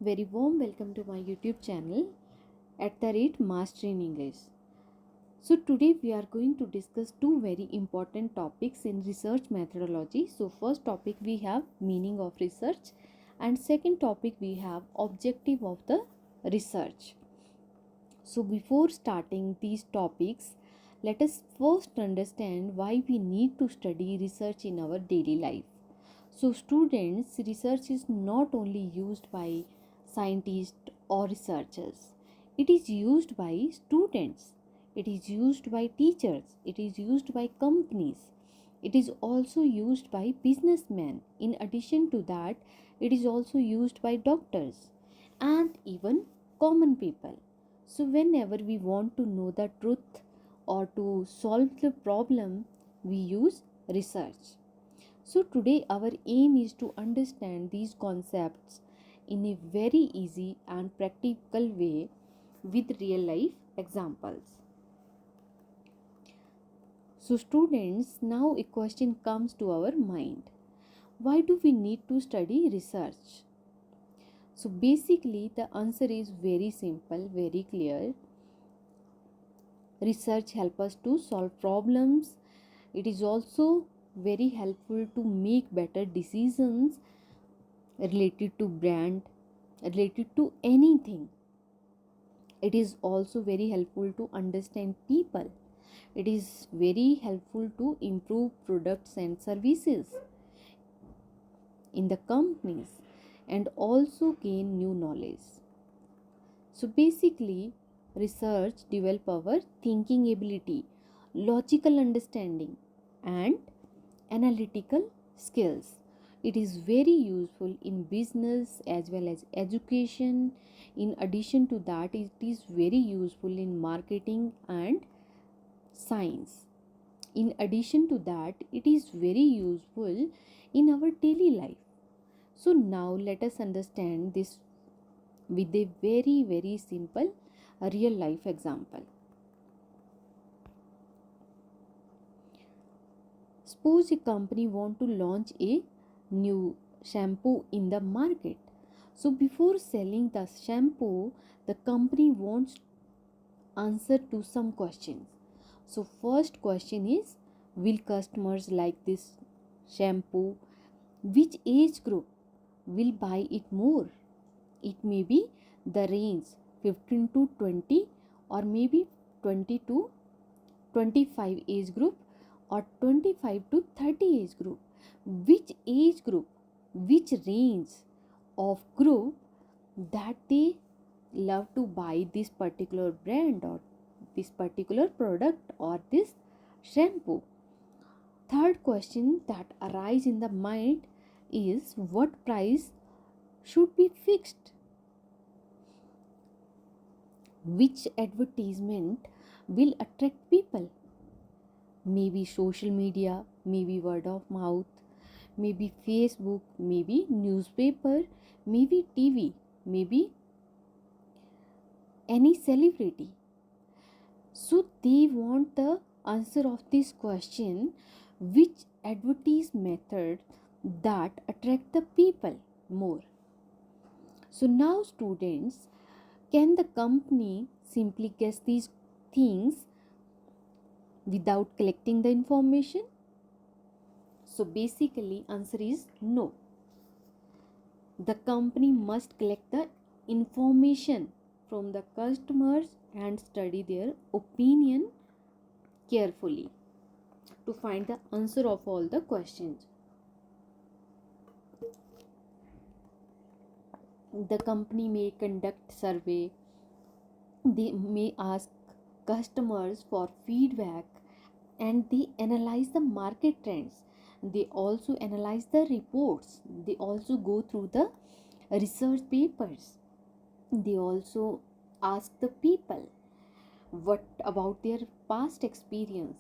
Very warm welcome to my YouTube channel at the rate Mastering English. So today we are going to discuss two very important topics in research methodology. So first topic we have meaning of research and second topic we have objective of the research. So before starting these topics, let us first understand why we need to study research in our daily life. So students, research is not only used by scientists or researchers. It is used by students. It is used by teachers. It is used by companies. It is also used by businessmen. In addition to that, it is also used by doctors and even common people. So whenever we want to know the truth or to solve the problem, we use research. So today our aim is to understand these concepts in a very easy and practical way with real life examples. So students, now a question comes to our mind. Why do we need to study research? So basically the answer is very simple, very clear. Research helps us to solve problems. It is also very helpful to make better decisions related to brand, related to anything. It is also very helpful to understand people. It is very helpful to improve products and services in the companies and also gain new knowledge. So basically, research develop our thinking ability, logical understanding, and analytical skills. It is very useful in business as well as education. In addition to that, it is very useful in marketing and science. In addition to that, it is very useful in our daily life. So now let us understand this with a very simple real life example. Suppose a company want to launch a new shampoo in the market. So before selling the shampoo, the company wants answer to some questions. So first question is, will customers like this shampoo? Which age group will buy it more? It may be the range 15 to 20 or maybe 20 to 25 age group or 25 to 30 age group. Which age group, which range of group that they love to buy this particular brand or this particular product or this shampoo. Third question that arise in the mind is, what price should be fixed? Which advertisement will attract people? Maybe social media, maybe word of mouth, maybe Facebook, maybe newspaper, maybe TV, maybe any celebrity. So they want the answer of this question, which advertise method that attract the people more. So now students, can the company simply guess these things without collecting the information? So basically answer is no. The company must collect the information from the customers and study their opinion carefully to find the answer of all the questions. The company may conduct survey, they may ask customers for feedback, and they analyze the market trends. They also analyze the reports, they also go through the research papers. They also ask the people what about their past experience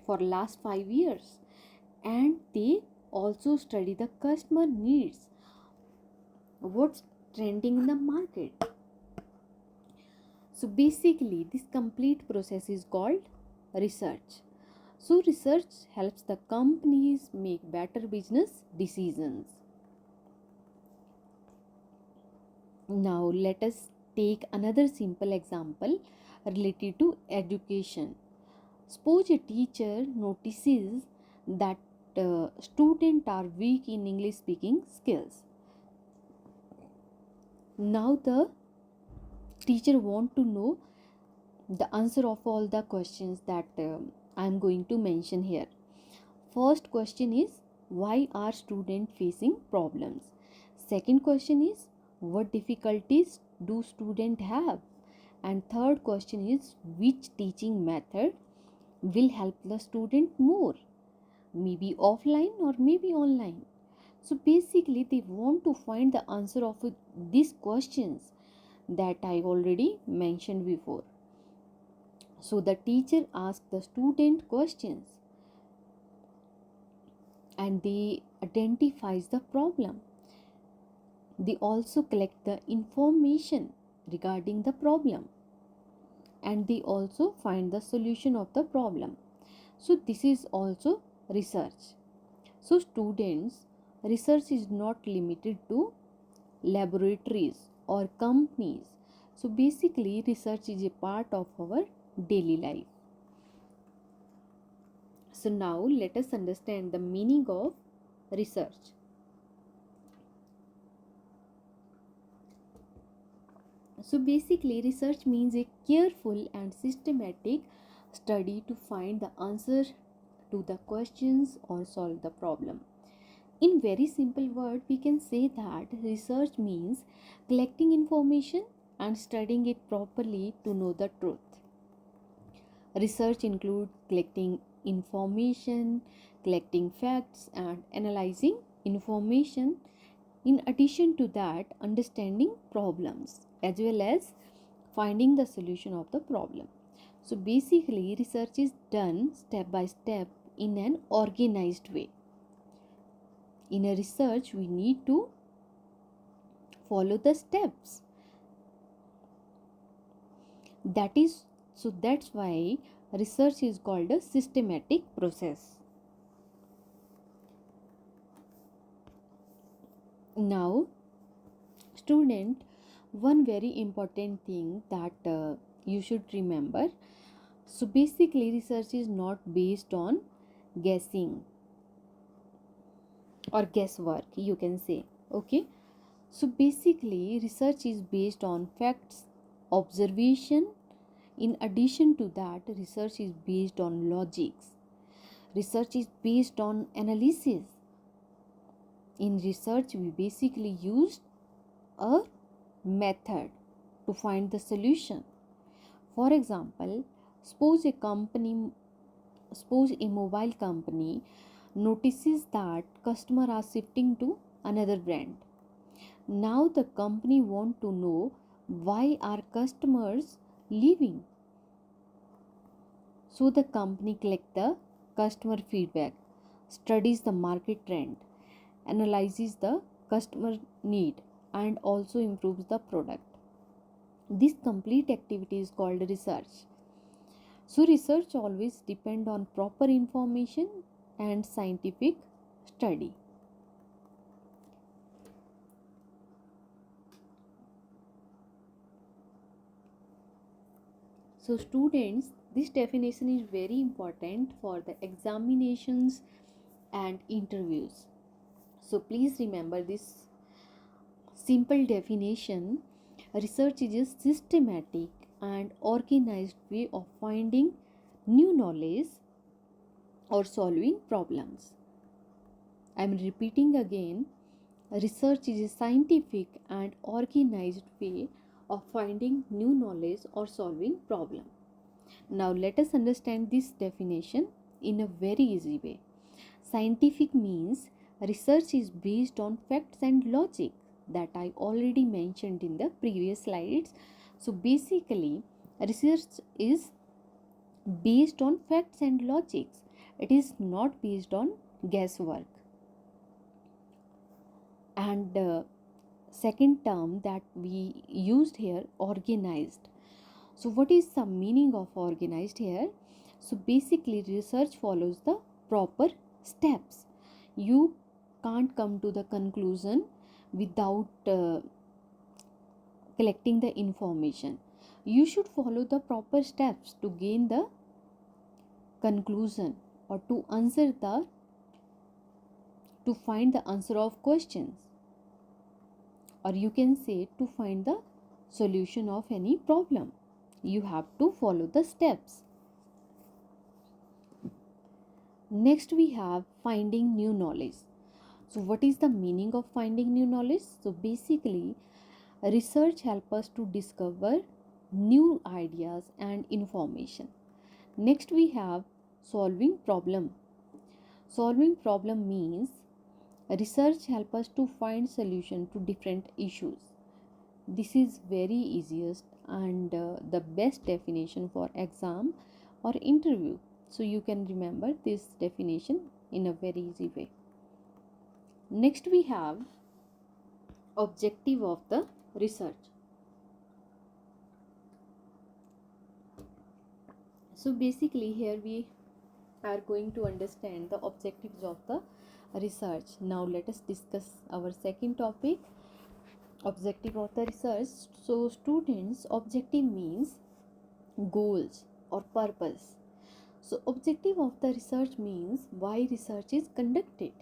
for last 5 years, and they also study the customer needs, what's trending in the market. So basically this complete process is called research. So research helps the companies make better business decisions. Now let us take another simple example related to education. Suppose a teacher notices that students are weak in English speaking skills. Now the teacher want to know the answer of all the questions that I am going to mention here. First question is, why are students facing problems? Second question is, what difficulties do students have? And third question is, which teaching method will help the student more? Maybe offline or maybe online. So basically, they want to find the answer of these questions that I already mentioned before. So the teacher asks the student questions and they identifies the problem. They also collect the information regarding the problem and they also find the solution of the problem. So this is also research. So students, research is not limited to laboratories or companies. So basically research is a part of our daily life. So now let us understand the meaning of research. So basically research means a careful and systematic study to find the answer to the questions or solve the problem. In very simple word, we can say that research means collecting information and studying it properly to know the truth. Research includes collecting information, collecting facts, and analyzing information. In addition to that, understanding problems as well as finding the solution of the problem. So basically, research is done step by step in an organized way. In a research, we need to follow the steps. That's why research is called a systematic process. Now, student, one very important thing that you should remember. So basically, research is not based on guessing or guesswork, you can say. Okay. So basically, research is based on facts, observation. In addition to that, research is based on logics. Research is based on analysis. In research, we basically use a method to find the solution. For example, suppose a mobile company notices that customers are shifting to another brand. Now the company want to know why are customers leaving. So the company collect the customer feedback, studies the market trend, analyzes the customer need and also improves the product. This complete activity is called research. So research always depend on proper information and scientific study. So students, this definition is very important for the examinations and interviews. So please remember this simple definition. Research is a systematic and organized way of finding new knowledge or solving problems. I am repeating again. Research is a scientific and organized way of finding new knowledge or solving problem. Now let us understand this definition in a very easy way. Scientific means research is based on facts and logic that I already mentioned in the previous slides. So basically, research is based on facts and logics. It is not based on guesswork. And second term that we used here, organized. So what is the meaning of organized here? So basically research follows the proper steps. You can't come to the conclusion without collecting the information. You should follow the proper steps to gain the conclusion or to find the answer of questions, or you can say to find the solution of any problem. You have to follow the steps. Next we have finding new knowledge. So what is the meaning of finding new knowledge? So basically, research helps us to discover new ideas and information. Next we have solving problem. Solving problem means research helps us to find solution to different issues. This is very easiest and the best definition for exam or interview. So you can remember this definition in a very easy way. Next we have objective of the research. So basically here we are going to understand the objectives of the research. Now let us discuss our second topic, objective of the research. So students, objective means goals or purpose. So objective of the research means why research is conducted.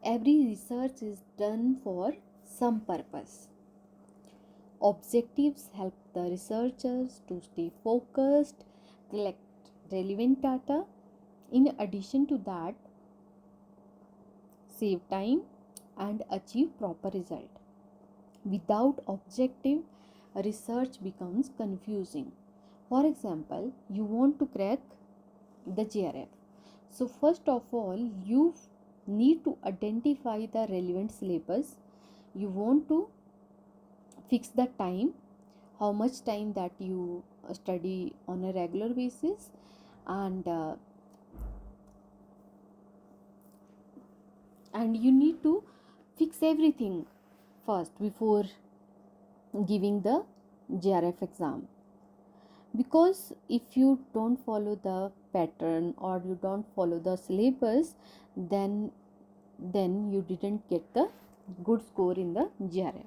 Every research is done for some purpose. Objectives help the researchers to stay focused, collect relevant data. In addition to that, save time and achieve proper result. Without objective, research becomes confusing. For example, you want to crack the JRF. So first of all, you need to identify the relevant syllabus. You want to fix the time, how much time that you study on a regular basis, and you need to fix everything first before giving the JRF exam. Because if you don't follow the pattern or you don't follow the syllabus, then you didn't get the good score in the JRF.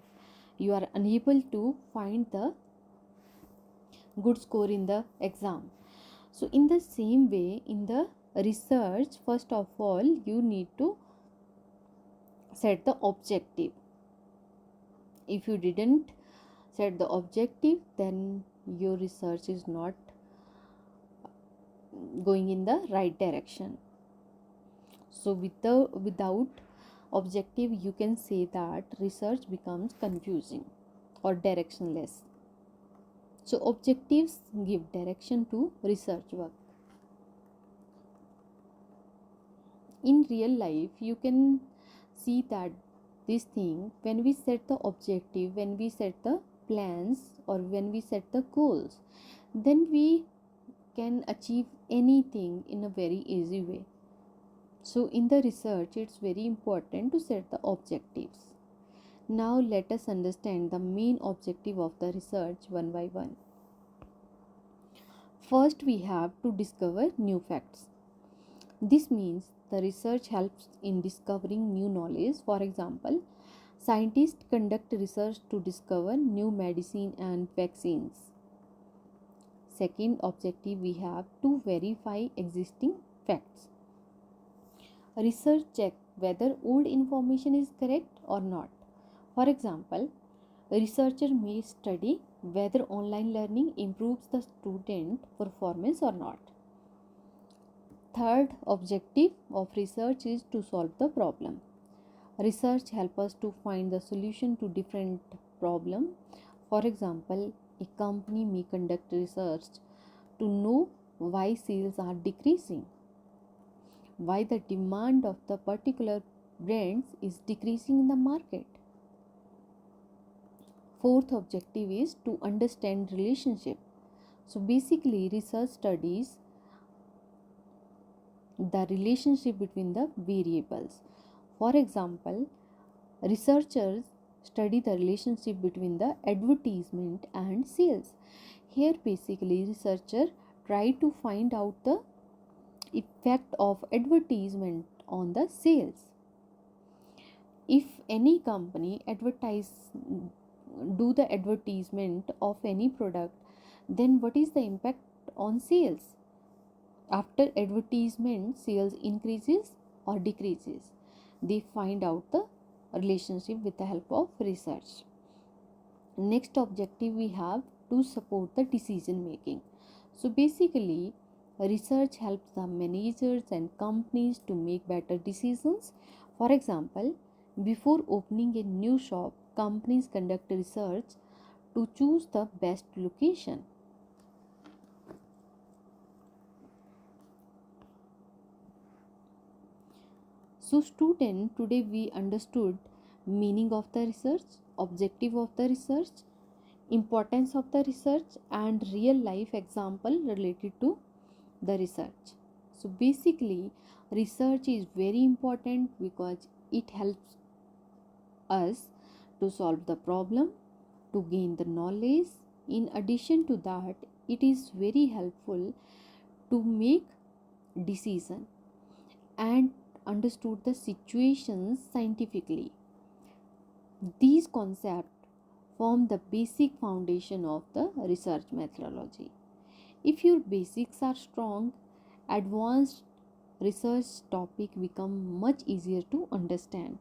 You are unable to find the good score in the exam. So in the same way, in the research, first of all, you need to set the objective. If you didn't set the objective, then your research is not going in the right direction. So without objective, you can say that research becomes confusing or directionless. So objectives give direction to research work. In real life, you can see that this thing, when we set the objective, when we set the plans, or when we set the goals, then we can achieve anything in a very easy way. So in the research, it's very important to set the objectives. Now let us understand the main objective of the research one by one. First, we have to discover new facts. This means the research helps in discovering new knowledge. For example, scientists conduct research to discover new medicine and vaccines. Second objective, we have to verify existing facts. Research check whether old information is correct or not. For example, a researcher may study whether online learning improves the student performance or not. Third objective of research is to solve the problem. Research helps us to find the solution to different problems. For example, a company may conduct research to know why sales are decreasing, why the demand of the particular brands is decreasing in the market. Fourth objective is to understand relationship. So basically, research studies the relationship between the variables. For example, researchers study the relationship between the advertisement and sales. Here basically researchers try to find out the effect of advertisement on the sales. If any company advertise do the advertisement of any product, then what is the impact on sales? After advertisement, sales increases or decreases? They find out the relationship with the help of research. Next objective we have to support the decision making. So basically, research helps the managers and companies to make better decisions. For example, before opening a new shop, companies conduct research to choose the best location. So student, today we understood meaning of the research, objective of the research, importance of the research, and real life example related to the research. So basically, research is very important because it helps us to solve the problem, to gain the knowledge. In addition to that, it is very helpful to make decision and understood the situations scientifically. These concepts form the basic foundation of the research methodology. If your basics are strong, advanced research topic become much easier to understand.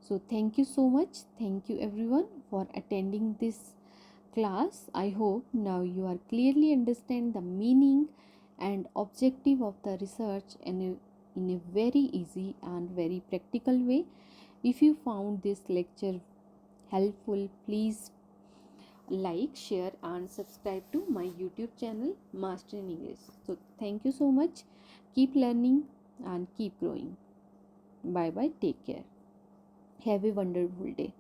So thank you so much. Thank you everyone for attending this class. I hope now you are clearly understand the meaning and objective of the research in a very easy and very practical way. If you found this lecture helpful, please like, share and subscribe to my YouTube channel Mastering English. So thank you so much. Keep learning and keep growing. Bye bye. Take care. Have a wonderful day.